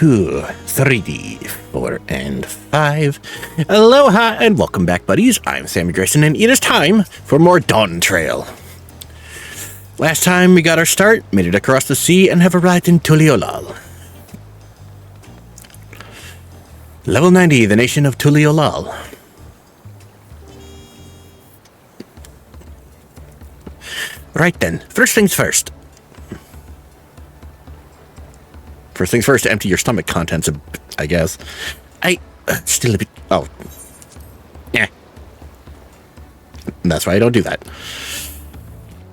2, 3D, 4, and 5. Aloha and welcome back, buddies. I'm Sammy Grayson, and it is time for more Dawntrail. Last time we got our start, made it across the sea, and have arrived in Tuliyollal. Level 90, the nation of Tuliyollal. Right then, first things first. First things first, empty your stomach contents, I guess. Still a bit... Oh. Yeah. That's why I don't do that.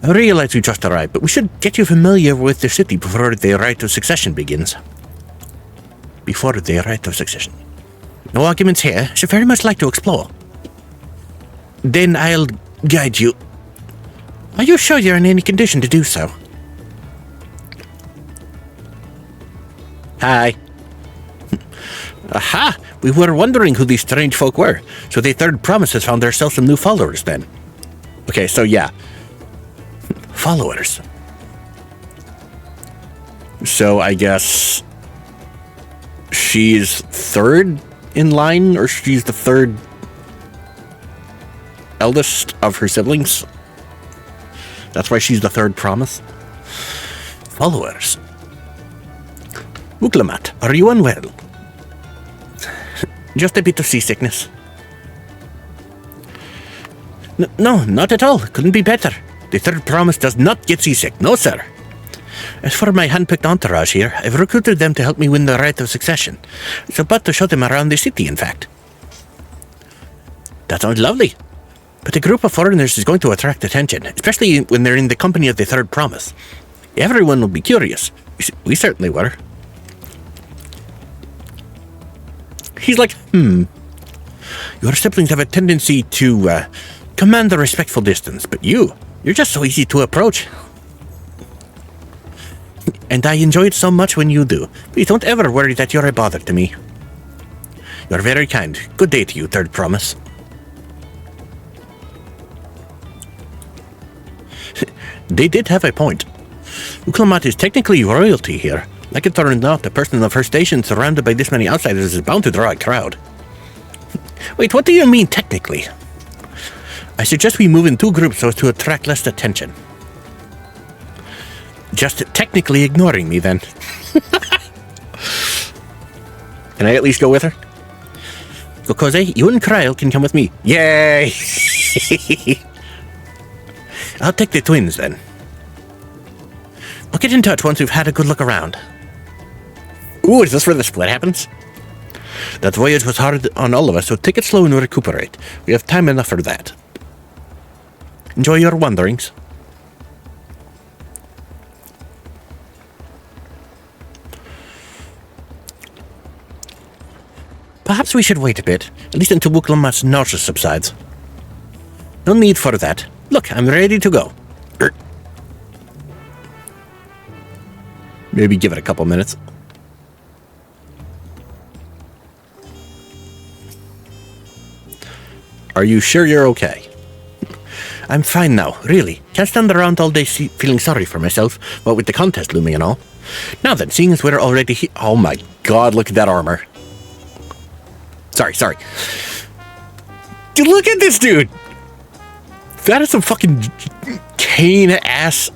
I realize we just arrived, but we should get you familiar with the city before the rite of succession begins. Before the rite of succession. No arguments here. Should very much like to explore. Then I'll guide you. Are you sure you're in any condition to do so? Hi. Aha! We were wondering who these strange folk were. So the Third Promise has found themselves some new followers then. Okay, so yeah. Followers. So I guess she's third in line, or she's the third eldest of her siblings. That's why she's the Third Promise. Followers. Muklamat, are you unwell? Just a bit of seasickness. No, not at all. Couldn't be better. The Third Promise does not get seasick. No, sir. As for my hand-picked entourage here, I've recruited them to help me win the rite of succession. It's about to show them around the city, in fact. That sounds lovely. But a group of foreigners is going to attract attention, especially when they're in the company of the Third Promise. Everyone will be curious. We certainly were. He's like, Your siblings have a tendency to command a respectful distance, but you're just so easy to approach. And I enjoy it so much when you do. Please don't ever worry that you're a bother to me. You're very kind. Good day to you, Third Promise. They did have a point. Uklamat is technically royalty here. Like it or not, a person of her station surrounded by this many outsiders is bound to draw a crowd. Wait, what do you mean technically? I suggest we move in two groups so as to attract less attention. Just technically ignoring me then. Can I at least go with her? Gokoze, you and Kryl can come with me. Yay! I'll take the twins then. We'll get in touch once we've had a good look around. Ooh, is this where the split happens? That voyage was hard on all of us, so take it slow and recuperate. We have time enough for that. Enjoy your wanderings. Perhaps we should wait a bit, at least until Wuklamat's nausea subsides. No need for that. Look, I'm ready to go. Maybe give it a couple minutes. Are you sure you're okay? I'm fine now, really. Can't stand around all day feeling sorry for myself, what with the contest looming and all. Now then, seeing as we're already here... Oh my god, look at that armor. Sorry. Dude, look at this dude! That is some fucking cane-ass...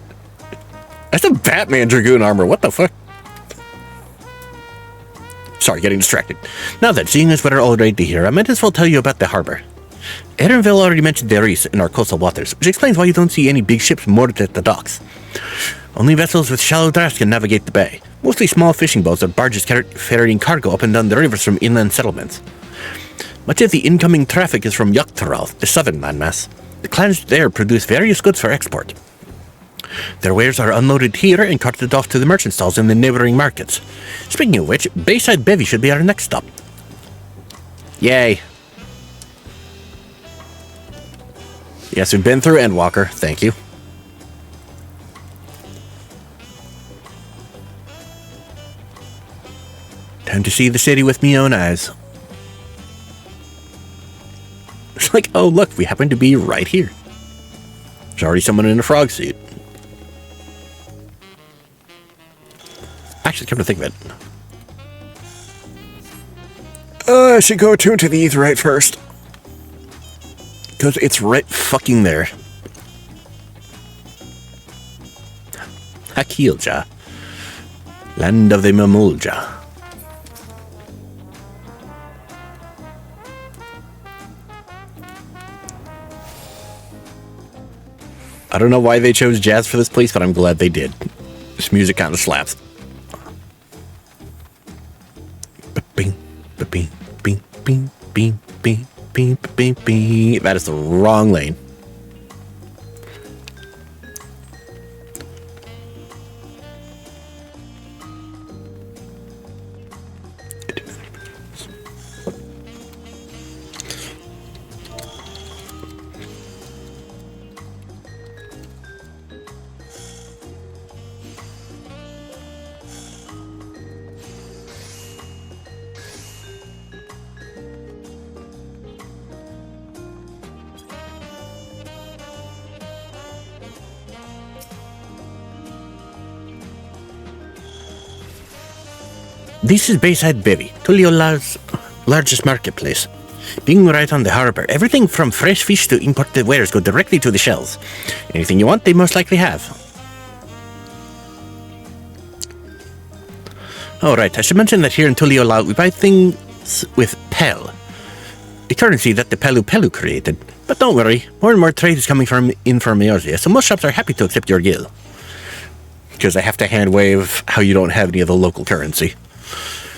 That's a Batman Dragoon armor, what the fuck? Sorry, getting distracted. Now then, seeing as we're already here, I might as well tell you about the harbor. Erenville already mentioned Darius in our coastal waters, which explains why you don't see any big ships moored at the docks. Only vessels with shallow drafts can navigate the bay. Mostly small fishing boats or barges ferrying cargo up and down the rivers from inland settlements. Much of the incoming traffic is from XIV, the southern landmass. The clans there produce various goods for export. Their wares are unloaded here and carted off to the merchant stalls in the neighboring markets. Speaking of which, Bayside Bevy should be our next stop. Yay. Yes, we've been through Endwalker, thank you. Time to see the city with me own eyes. It's like, oh look, we happen to be right here. There's already someone in a frog suit. Actually, come to think of it, I should go attune to the Aetheryte first. Because it's right fucking there. Hakilja. Land of the Mamulja. I don't know why they chose jazz for this place, but I'm glad they did. This music kind of slaps. Bing, bing, bing, bing, bing, bing, bing, bing, bing. That is the wrong lane. This is Bayside Berry, Tuliyollal's largest marketplace. Being right on the harbor, everything from fresh fish to imported wares go directly to the shelves. Anything you want, they most likely have. Alright, I should mention that here in Tuliyollal we buy things with Pel, the currency that the Pelu Pelu created. But don't worry, more and more trade is coming in from Eorzea, so most shops are happy to accept your gil. Because I have to hand wave how you don't have any of the local currency.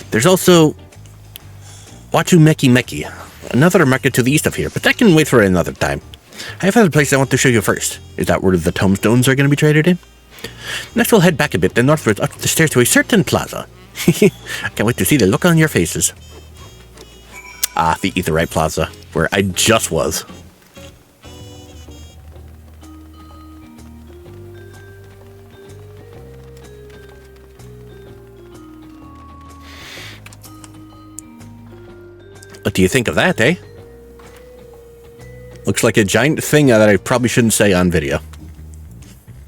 There's also Wachumeki Meki, another market to the east of here, but that can wait for another time. I have other places I want to show you first. Is that where the tombstones are going to be traded in? Next we'll head back a bit, then northwards up the stairs to a certain plaza. I can't wait to see the look on your faces. Ah, the Aetheryte Plaza, where I just was. What do you think of that, eh? Looks like a giant thing that I probably shouldn't say on video.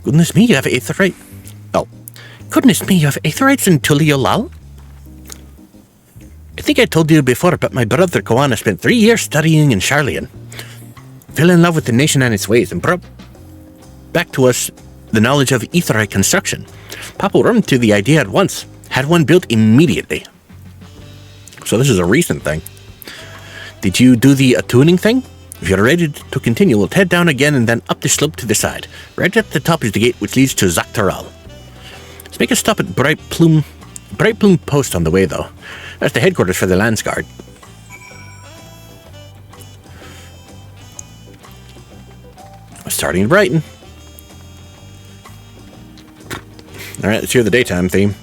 Goodness me, you have Aetheryte. Oh. Goodness me, you have Aetherites in Tuliyollal? I think I told you before, but my brother Koana spent 3 years studying in Charlian. Fell in love with the nation and its ways, and brought back to us the knowledge of Aetheryte construction. Papa warmed to the idea at once. Had one built immediately. So this is a recent thing. Did you do the attuning thing? If you're ready to continue, we'll head down again and then up the slope to the side. Right at the top is the gate which leads to Dawntrail. Let's make a stop at Bright Plume Post on the way, though. That's the headquarters for the Lands Guard. Starting to brighten. Alright, let's hear the daytime theme.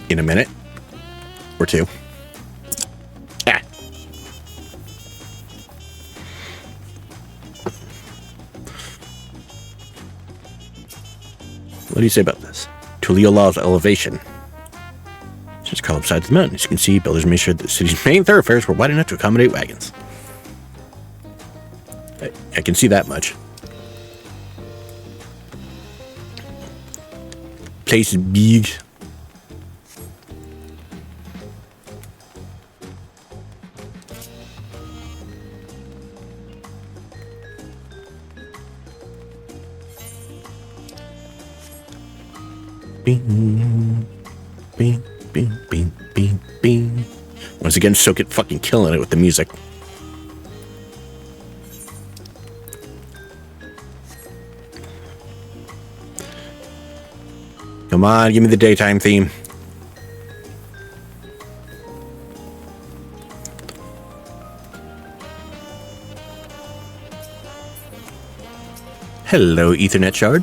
In a minute. Or two. Ah. What do you say about this? Tuliyollal's elevation. Just call upside the mountain. As you can see, builders made sure that the city's main thoroughfares were wide enough to accommodate wagons. I can see that much. Place is big. Bing, bing, bing, bing, bing, bing. Once again, Soket fucking killing it with the music. Come on, give me the daytime theme. Hello, Ethernet shard.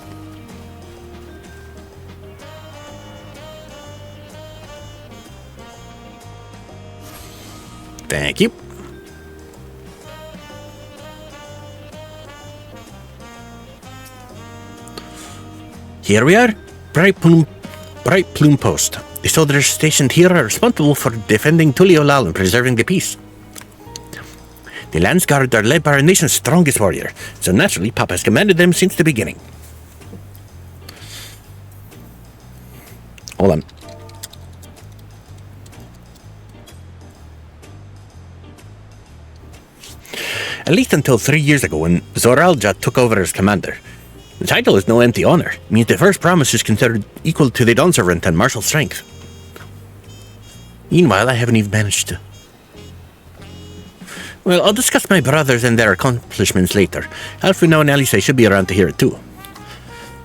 Thank you. Here we are. Bright Plume Post. The soldiers stationed here are responsible for defending Tuliyollal and preserving the peace. The Lands Guard are led by our nation's strongest warrior, so naturally Papa has commanded them since the beginning. hold on. At least until 3 years ago when Zoralja took over as commander. The title is no empty honor. It means the first promise is considered equal to the Dawn Servant and martial strength. Meanwhile, I haven't even managed to... Well, I'll discuss my brothers and their accomplishments later. Alfino and Alice should be around to hear it too.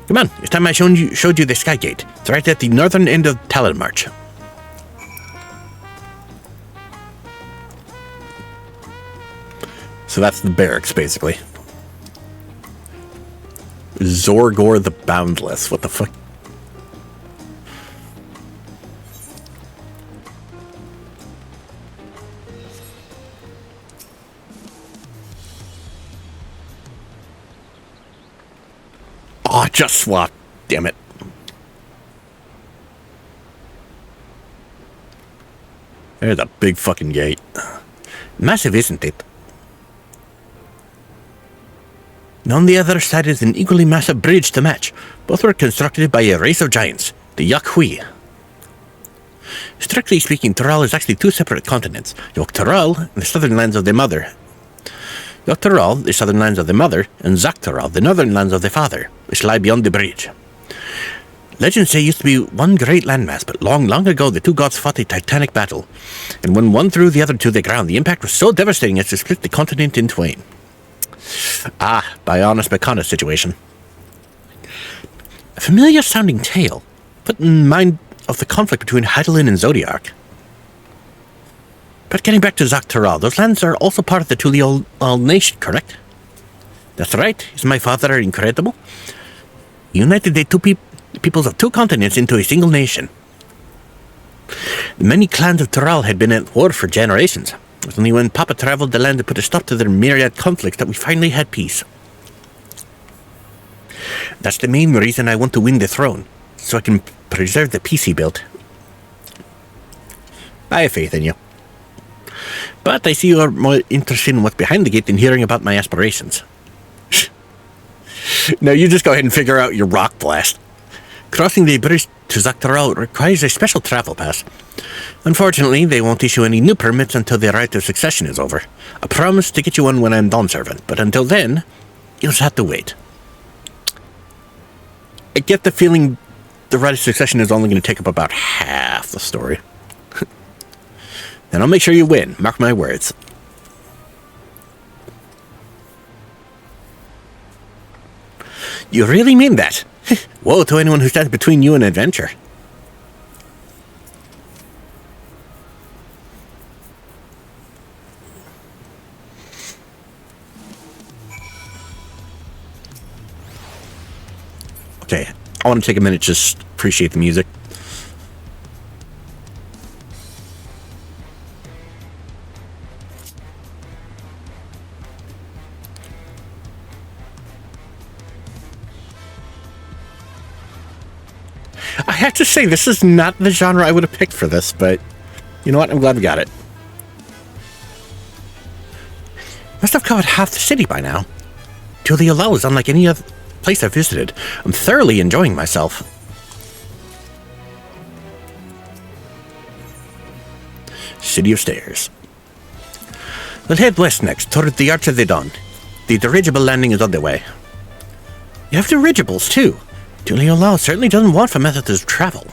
Come on, it's time I showed you the Sky Gate. It's right at the northern end of Talon March. So that's the barracks, basically. Zorgor the Boundless. What the fuck? Oh, just swap. Damn it. There's a big fucking gate. Massive, isn't it? And on the other side is an equally massive bridge to match. Both were constructed by a race of giants, the Yakhui. Strictly speaking, Tural is actually two separate continents. Yog-Tural, the southern lands of the mother. Yog-Tural, the southern lands of the mother, and Zak-Tural, the northern lands of the father, which lie beyond the bridge. Legends say it used to be one great landmass, but long ago the two gods fought a titanic battle, and when one threw the other to the ground, the impact was so devastating as to split the continent in twain. Ah, Bionis Bacana situation. A familiar sounding tale, put in mind of the conflict between Heidelin and Zodiac. But getting back to Zak-Tural, those lands are also part of the Tuliyollal nation, correct? That's right. Is my father incredible? He united the peoples of two continents into a single nation. The many clans of Tural had been at war for generations. It was only when Papa traveled the land to put a stop to their myriad conflicts that we finally had peace. That's the main reason I want to win the throne, so I can preserve the peace he built. I have faith in you. But I see you are more interested in what's behind the gate than hearing about my aspirations. No, you just go ahead and figure out your rock blast. Crossing the bridge to Zak-Tural requires a special travel pass. Unfortunately, they won't issue any new permits until the right of succession is over. I promise to get you one when I'm Dawn Servant, but until then, you'll just have to wait. I get the feeling the right of succession is only going to take up about half the story. Then I'll make sure you win, mark my words. You really mean that? Woe to anyone who stands between you and adventure. Okay, I want to take a minute to just appreciate the music. I have to say, this is not the genre I would have picked for this, but you know what? I'm glad we got it. Must have covered half the city by now. Tuliyollal is unlike any other place I've visited. I'm thoroughly enjoying myself. City of Stairs. We'll head west next, toward the Arch of the Dawn. The dirigible landing is on the way. You have dirigibles, too. Tuliyollal certainly doesn't want for methods of travel.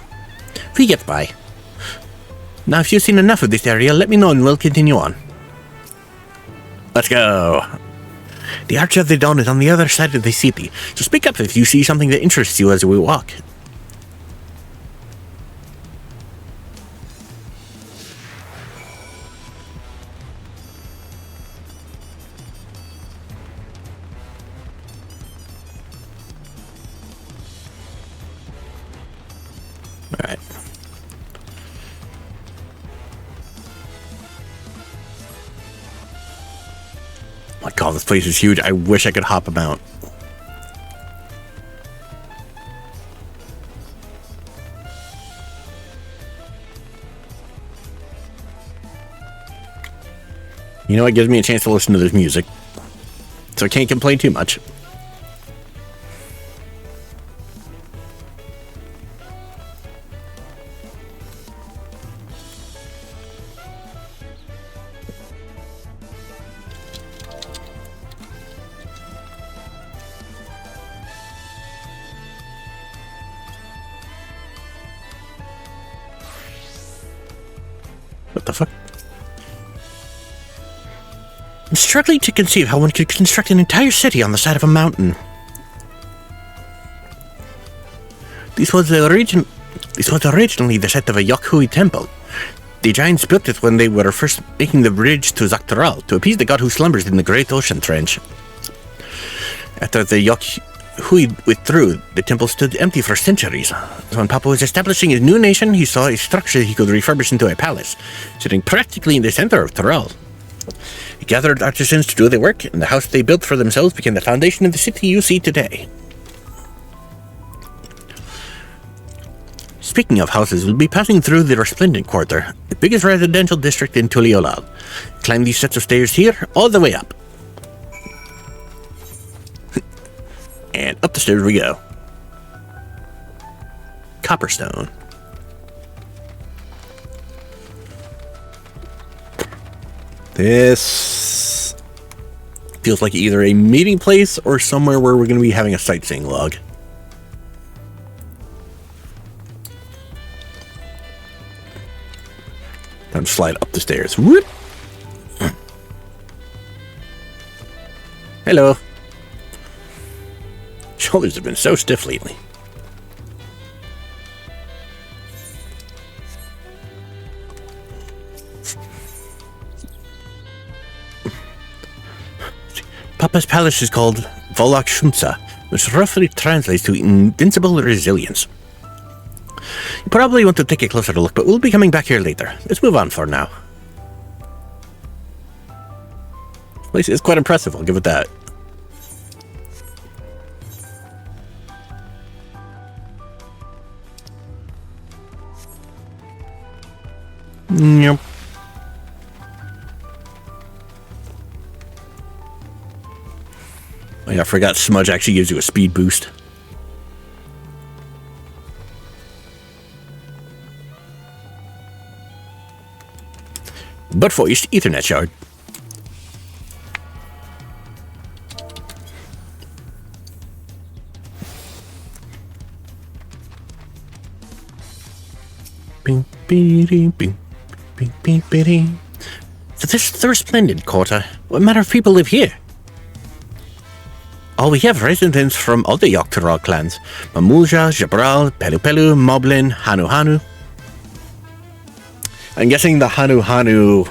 We get by. Now, if you've seen enough of this area, let me know and we'll continue on. Let's go. The Arch of the Dawn is on the other side of the city, so speak up if you see something that interests you as we walk. Alright. My god, this place is huge. I wish I could hop about. You know, it gives me a chance to listen to this music, so I can't complain too much. What the fuck? I'm struggling to conceive how one could construct an entire city on the side of a mountain. This was originally the site of a Yokhui temple. The giants built it when they were first making the bridge to Dawntrail to appease the god who slumbers in the great ocean trench. After the Yokhui withdrew, the temple stood empty for centuries. When Papa was establishing his new nation, he saw a structure he could refurbish into a palace, sitting practically in the center of Dawntrail. He gathered artisans to do the work, and the house they built for themselves became the foundation of the city you see today. Speaking of houses, we'll be passing through the Resplendent Quarter, the biggest residential district in Tuliyollal. Climb these sets of stairs here, all the way up. And up the stairs we go. Copperstone. This feels like either a meeting place or somewhere where we're going to be having a sightseeing log. Time to slide up the stairs. Whoop. Hello. Shoulders have been so stiff lately. Papa's palace is called Volok Shunsa, which roughly translates to invincible resilience. You probably want to take a closer look, but we'll be coming back here later. Let's move on for now. This place is quite impressive, I'll give it that. Yep. Oh yeah, I forgot Smudge actually gives you a speed boost. But voiced Ethernet shard. Bing, bing, bing, bing, bing, bing, bing. So this is the Resplendent Quarter. What matter of people live here? Oh, we have residents from all the Dawntrail clans. Mamulja, Jabral, Pelu Pelu, Moblin, Hanu Hanu. I'm guessing the Hanu Hanu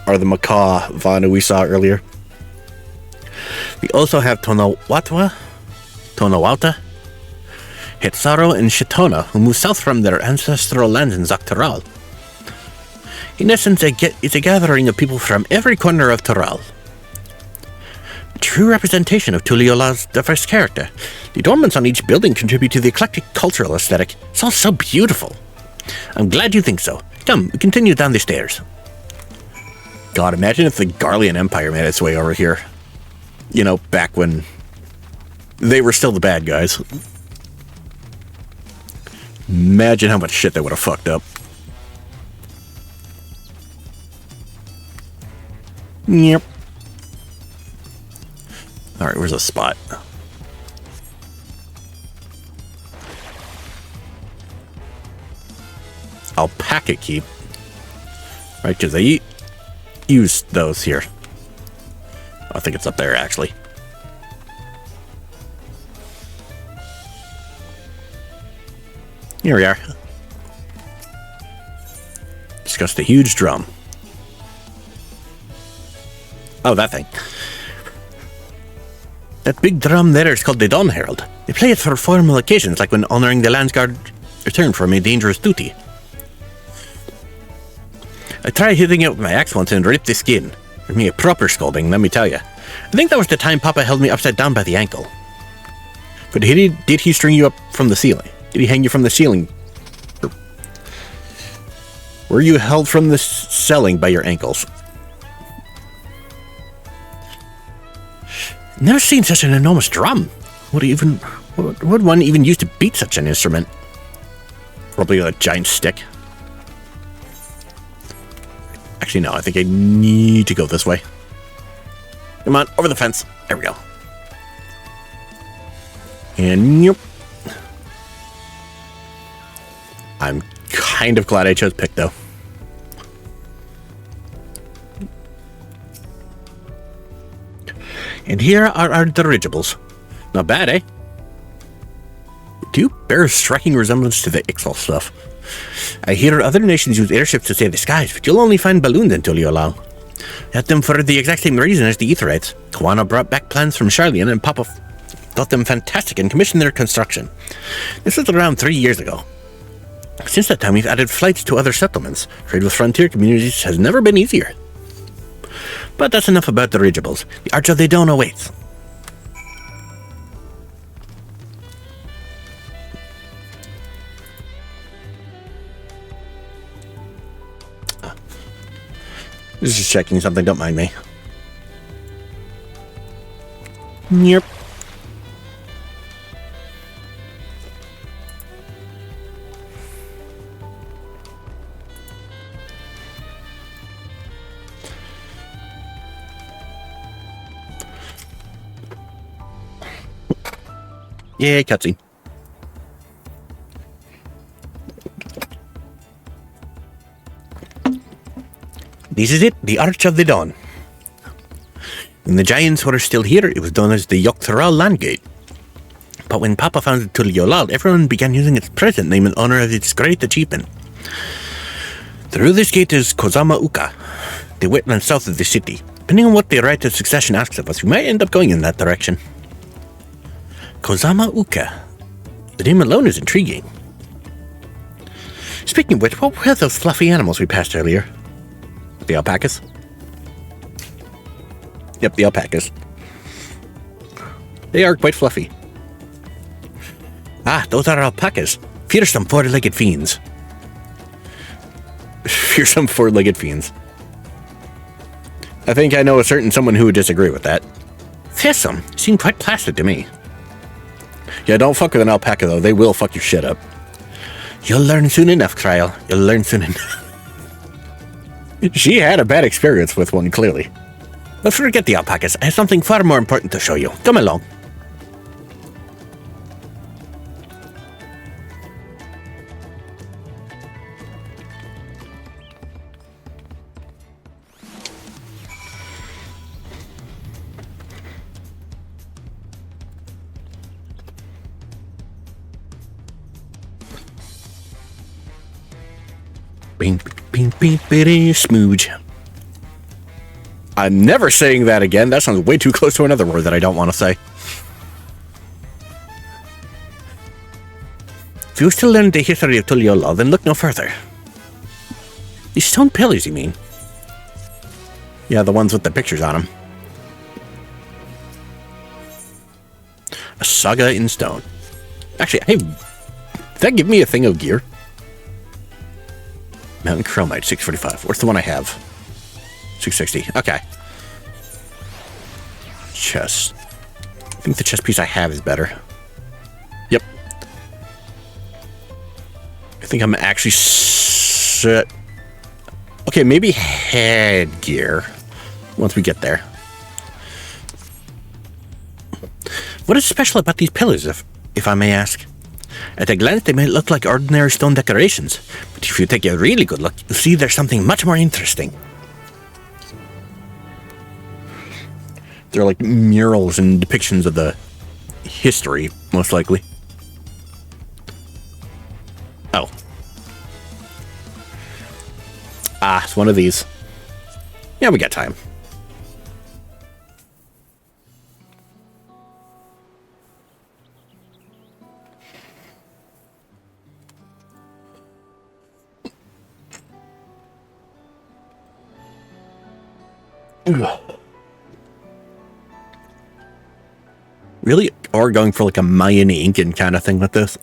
are the macaw Vanu we saw earlier. We also have Tonawauta, Hetsaro, and Shitona, who moved south from their ancestral lands in Dawntrail. In essence, it's a gathering of people from every corner of Dawntrail. A true representation of Tuliyollal's diverse character. The adornments on each building contribute to the eclectic cultural aesthetic. It's all so beautiful. I'm glad you think so. Come, we continue down the stairs. God, imagine if the Garlean Empire made its way over here. You know, back when they were still the bad guys. Imagine how much shit they would have fucked up. Yep. Alright, where's the spot? Alpaca keep. Right, because they use those here. I think it's up there, actually. Here we are. Discuss the huge drum. Oh, that thing. That big drum there is called the Dawn Herald. They play it for formal occasions, like when honoring the Landsguard return from a dangerous duty. I tried hitting it with my axe once and ripped the skin. Gave me a proper scolding, let me tell you. I think that was the time Papa held me upside down by the ankle. But did he string you up from the ceiling? Did he hang you from the ceiling? Were you held from the ceiling by your ankles? Never seen such an enormous drum. Would one even use to beat such an instrument? Probably a giant stick. Actually, no, I think I need to go this way. Come on, over the fence. There we go. And yep. I'm kind of glad I chose pick, though. And here are our dirigibles. Not bad, eh? Do bear a striking resemblance to the XIV stuff. I hear other nations use airships to save the skies, but you'll only find balloons in Tuliyollal. Got them for the exact same reason as the Aetherites. Kawana brought back plans from Charlian, and Papa thought them fantastic and commissioned their construction. This was around 3 years ago. Since that time, we've added flights to other settlements. Trade with frontier communities has never been easier. But that's enough about dirigibles. The Arch of the Dawn awaits. Just checking something, don't mind me. Yep. Yay, cutscene. This is it, the Arch of the Dawn. When the giants were still here, it was known as the Dawntrail land gate. But when Papa founded Tuliyollal, everyone began using its present name in honor of its great achievement. Through this gate is Kozama Uka, the wetland south of the city. Depending on what the right of succession asks of us, we might end up going in that direction. Kozama Uka. The name alone is intriguing. Speaking of which, what were those fluffy animals we passed earlier? The alpacas? Yep, the alpacas. They are quite fluffy. Ah, those are alpacas. Fearsome four-legged fiends. Fearsome four-legged fiends. I think I know a certain someone who would disagree with that. Fearsome seem quite placid to me. Yeah, don't fuck with an alpaca, though. They will fuck your shit up. You'll learn soon enough, Trial. You'll learn soon enough. She had a bad experience with one, clearly. But forget the alpacas. I have something far more important to show you. Come along. Bing, bing, bing, bitty smooge. I'm never saying that again. That sounds way too close to another word that I don't want to say. If you wish to learn the history of Tuliyollal, then look no further. These stone pillars, you mean? Yeah, the ones with the pictures on them. A saga in stone. Actually, hey, did that give me a thing of gear? Mountain Chromite, 645. Where's the one I have? 660. Okay. Chest. I think the chest piece I have is better. Yep. I think I'm actually set. Okay, maybe headgear once we get there. What is special about these pillars, if I may ask? At a glance, they may look like ordinary stone decorations, but if you take a really good look, you'll see there's something much more interesting. They're like murals and depictions of the history, most likely. Oh. Ah, it's one of these. Yeah, we got time. Really? Or going for like a Mayan Incan kind of thing with this?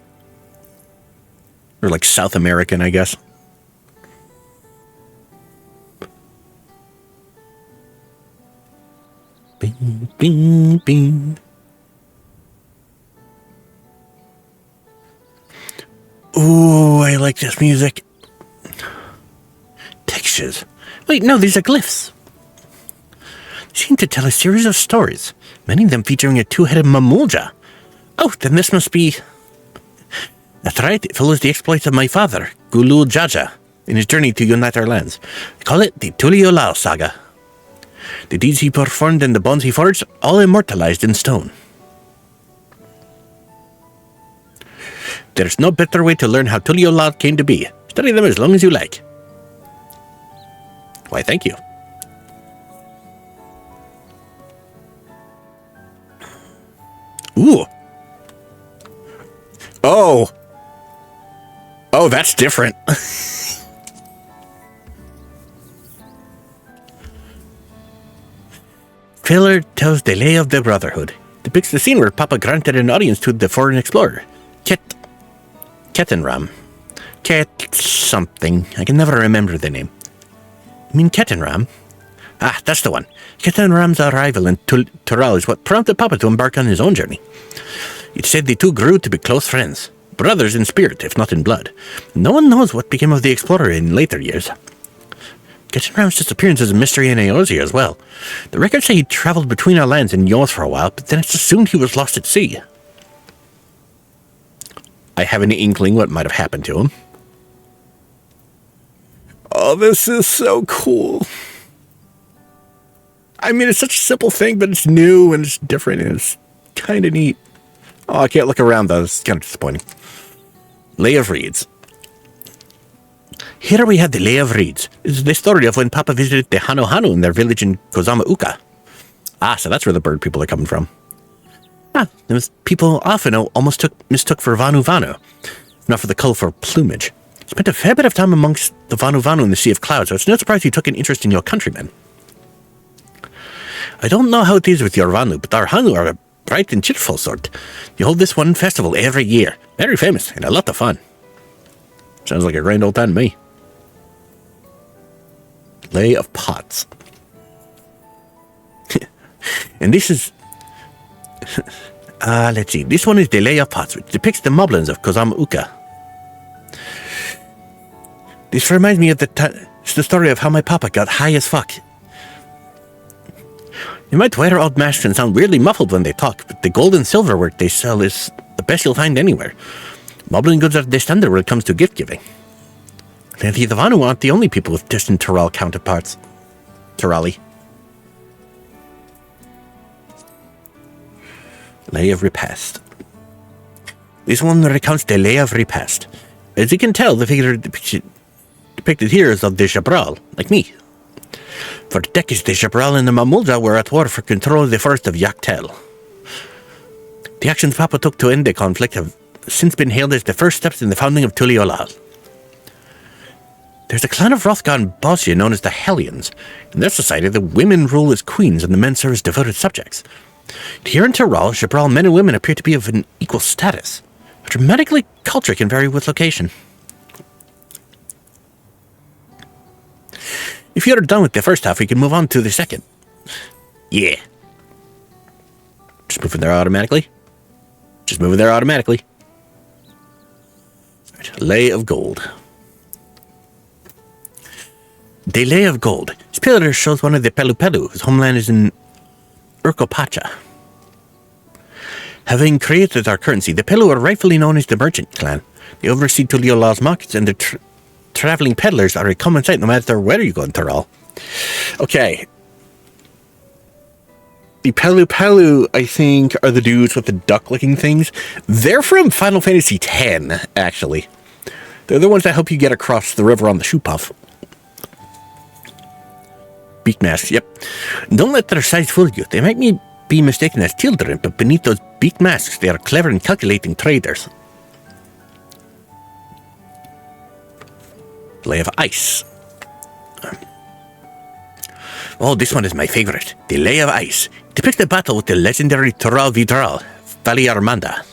Or like South American, I guess. Bing, bing, bing. Ooh, I like this music. Textures. Wait, no, these are glyphs. They seem to tell a series of stories, many of them featuring a two-headed Mamulja. Oh, then this must be... That's right, it follows the exploits of my father, Gulu Jaja, in his journey to unite our lands. I call it the Tuliyollal Saga. The deeds he performed and the bonds he forged, all immortalized in stone. There's no better way to learn how Tuliyollal came to be. Study them as long as you like. Why, thank you. Ooh. Oh. Oh, that's different. Trailer tells the lay of the Brotherhood. Depicts the scene where Papa granted an audience to the foreign explorer. Kettenram. Ket something. I can never remember the name. You mean Kettenram? Ah, that's the one. Kettenram's arrival in Tural is what prompted Papa to embark on his own journey. It said the two grew to be close friends. Brothers in spirit, if not in blood. No one knows what became of the explorer in later years. Kettenram's disappearance is a mystery in Eorzea as well. The records say he traveled between our lands and Yoz for a while, but then it's assumed he was lost at sea. I have an inkling what might have happened to him. Oh, this is so cool. I mean, it's such a simple thing, but it's new and it's different and it's kind of neat. Oh, I can't look around though. It's kind of disappointing. Lay of Reeds. Here we have the Lay of Reeds. This is the story of when Papa visited the Hanu in their village in Kozama Uka. Ah, so that's where the bird people are coming from. Ah, those people often almost mistook for Vanu, not for the colorful plumage. Spent a fair bit of time amongst the Vanu in the Sea of Clouds, so it's no surprise you took an interest in your countrymen. I don't know how it is with your Vanu, but our Hanu are a bright and cheerful sort. You hold this one festival every year. Very famous and a lot of fun. Sounds like a grand old time to me. Lay of Pots. And this is... let's see. This one is the Lay of Pots, which depicts the moblins of Kozama Uka. This reminds me of it's the story of how my papa got high as fuck. You might wear old masks and sound weirdly muffled when they talk, but the gold and silver work they sell is the best you'll find anywhere. Moblin goods are the standard when it comes to gift giving. And the Vanu aren't the only people with distant Tural counterparts. Turali. Lay of Repast. This one recounts the Lay of Repast. As you can tell, the figure depicted here is of the Jabral, like me. For decades, the Jabral and the Mamulja were at war for control of the forest of Yaktel. The actions Papa took to end the conflict have since been hailed as the first steps in the founding of Tuliyollal. There's a clan of Rothgar in Bosnia known as the Hellions. In their society, the women rule as queens and the men serve as devoted subjects. Here in Tural, Jabral men and women appear to be of an equal status. Dramatically, culture can vary with location. If you're done with the first half, we can move on to the second. Yeah. Just moving there automatically. Right. Lay of Gold. The Lay of Gold. This pillar shows one of the Pelu, whose homeland is in Urkopacha. Having created our currency, the Pelu are rightfully known as the Merchant Clan. They oversee Tuliyollal's markets, and the traveling peddlers are a common sight no matter where you go in Tural. Okay. The Pelu, I think, are the dudes with the duck-looking things. They're from Final Fantasy X, actually. They're the ones that help you get across the river on the shoe puff. Beak masks, yep. Don't let their size fool you. They might be mistaken as children, but beneath those beak masks, they are clever and calculating traders. Lay of Ice. Oh, this one is my favorite. The Lay of Ice. Depicts the battle with the legendary Tural Vidral, Valley Armanda.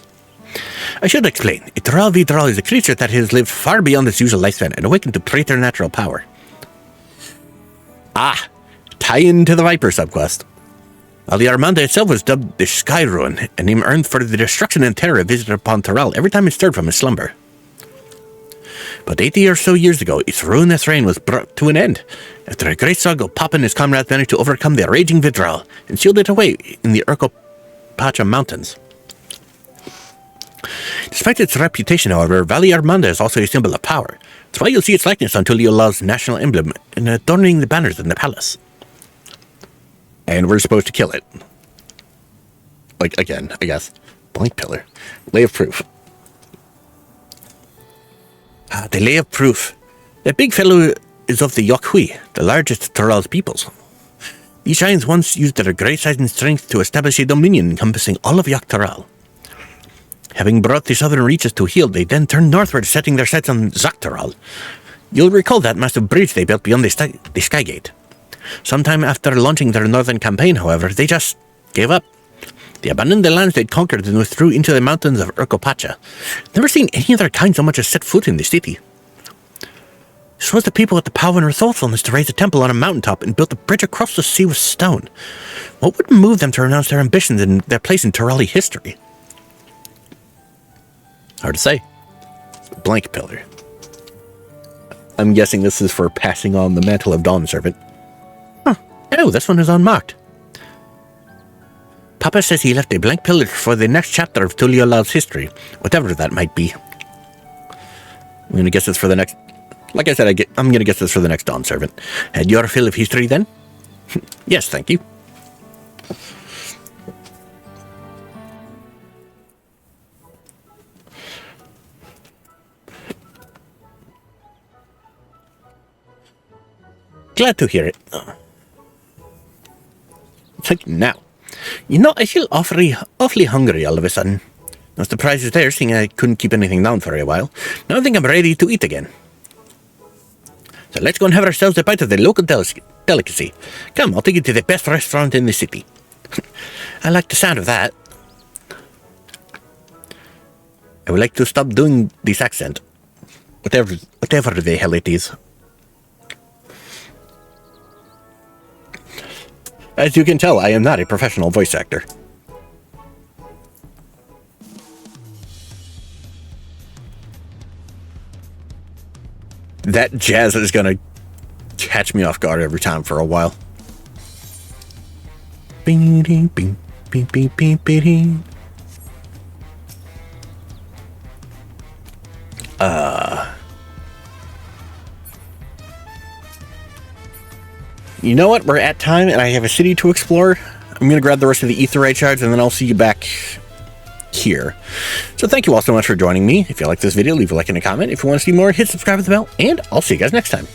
I should explain. A Tural Vidral is a creature that has lived far beyond its usual lifespan and awakened to preternatural power. Ah, tie into the Viper subquest. Valley Armanda itself was dubbed the Sky Ruin, a name earned for the destruction and terror visited upon Tural every time it stirred from its slumber. But 80 or so years ago, its ruinous reign was brought to an end. After a great struggle, Papa and his comrades managed to overcome the raging Vidral and sealed it away in the Urkopacha Mountains. Despite its reputation, however, Valley Armanda is also a symbol of power. That's why you'll see its likeness on Tuliyollal's national emblem and adorning the banners in the palace. And we're supposed to kill it. Like, again, I guess. Blank pillar. Lay of proof. The lay of proof. That big fellow is of the Yokhui, the largest Toral's peoples. These giants once used their great size and strength to establish a dominion encompassing all of Yoktoral. Having brought the southern reaches to heel, they then turned northward, setting their sights on Zaktoral. You'll recall that massive bridge they built beyond the Skygate. Sometime after launching their northern campaign, however, they just gave up. They abandoned the lands they'd conquered and withdrew into the mountains of Urkopacha. Never seen any other kind so much as set foot in the city. This was the people with the power and resourcefulness to raise a temple on a mountaintop and build a bridge across the sea with stone. What would move them to renounce their ambitions and their place in Torali history? Hard to say. Blank pillar. I'm guessing this is for passing on the mantle of Dawn Servant. Huh. Oh, this one is unmarked. Papa says he left a blank pillar for the next chapter of Tuliyollal's history, whatever that might be. I'm gonna guess it's for the next... Like I said, I'm gonna guess this for the next Dawn Servant. Had your fill of history then? Yes, thank you. Glad to hear it. Now, you know, I feel awfully hungry all of a sudden. No surprises there, seeing I couldn't keep anything down for a while. Now I think I'm ready to eat again. So let's go and have ourselves a bite of the local delicacy. Come, I'll take you to the best restaurant in the city. I like the sound of that. I would like to stop doing this accent. Whatever the hell it is. As you can tell, I am not a professional voice actor. That jazz is gonna catch me off guard every time for a while. Bing, ding, bing, bing, bing, bing, bing. You know what? We're at time and I have a city to explore. I'm going to grab the rest of the aetheryte shards and then I'll see you back here. So thank you all so much for joining me. If you like this video, leave a like and a comment. If you want to see more, hit subscribe with the bell, and I'll see you guys next time.